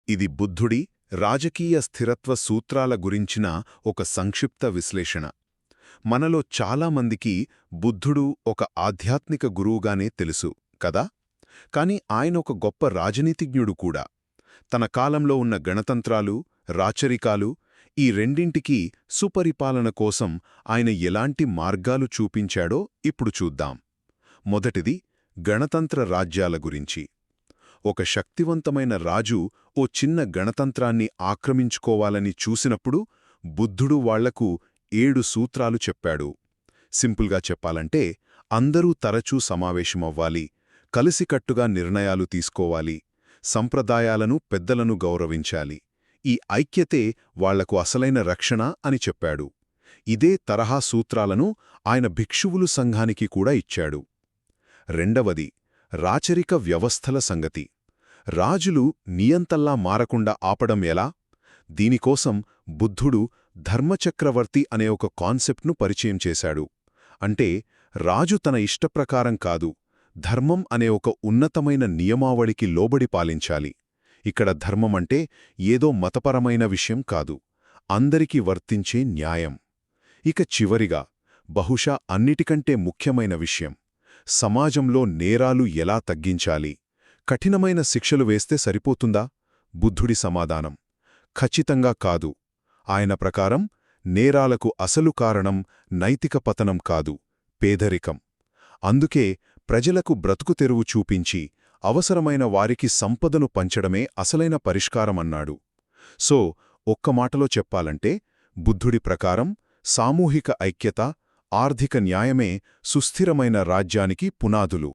ఇది బుద్ధుడి రాజకీయ స్థిరత్వ సూత్రాల గురించిన ఒక సంక్షిప్త విశ్లేషణ. మనలో చాలామందికి బుద్ధుడు ఒక ఆధ్యాత్మిక గురువుగానే తెలుసు కదా. కాని ఆయన ఒక గొప్ప రాజనీతిజ్ఞుడు కూడా. తన కాలంలో ఉన్న గణతంత్రాలు, రాచరికాలు, ఈ రెండింటికీ సుపరిపాలన కోసం ఆయన ఎలాంటి మార్గాలు చూపించాడో ఇప్పుడు చూద్దాం. మొదటిది గణతంత్ర రాజ్యాల గురించి. ఒక శక్తివంతమైన రాజు ఓ చిన్న గణతంత్రాన్ని ఆక్రమించుకోవాలని చూసినప్పుడు బుద్ధుడు వాళ్లకు 7 సూత్రాలు చెప్పాడు. సింపుల్గా చెప్పాలంటే అందరూ తరచూ సమావేశమవ్వాలి, కలిసికట్టుగా నిర్ణయాలు తీసుకోవాలి, సంప్రదాయాలను పెద్దలను గౌరవించాలి. ఈ ఐక్యతే వాళ్లకు అసలైన రక్షణ అని చెప్పాడు. ఇదే తరహా సూత్రాలను ఆయన భిక్షువులు సంఘానికి కూడా ఇచ్చాడు. రెండవది రాచరిక వ్యవస్థల సంగతి. రాజులు నియంతల్లా మారకుండా ఆపడం ఎలా? దీనికోసం బుద్ధుడు ధర్మచక్రవర్తి అనే ఒక కాన్సెప్ట్ను పరిచయం చేశాడు. అంటే రాజు తన ఇష్టప్రకారం కాదు, ధర్మం అనే ఒక ఉన్నతమైన నియమావళికి లోబడి పాలించాలి. ఇక్కడ ధర్మమంటే ఏదో మతపరమైన విషయం కాదు, అందరికీ వర్తించే న్యాయం. ఇక చివరిగా, బహుశా అన్నిటికంటే ముఖ్యమైన విషయం, సమాజంలో నేరాలు ఎలా తగ్గించాలి. కఠినమైన శిక్షలు వేస్తే సరిపోతుందా? బుద్ధుడి సమాధానం ఖచ్చితంగా కాదు. ఆయన ప్రకారం నేరాలకు అసలు కారణం నైతిక పతనం కాదు, పేదరికం. అందుకే ప్రజలకు బ్రతుకు తెరువు చూపించి అవసరమైన వారికి సంపదను పంచడమే అసలైన పరిష్కారమన్నాడు. సో ఒక్క మాటలో చెప్పాలంటే బుద్ధుడి ప్రకారం సామూహిక ఐక్యత, ఆర్థిక న్యాయమే సుస్థిరమైన రాజ్యానికి పునాదులు.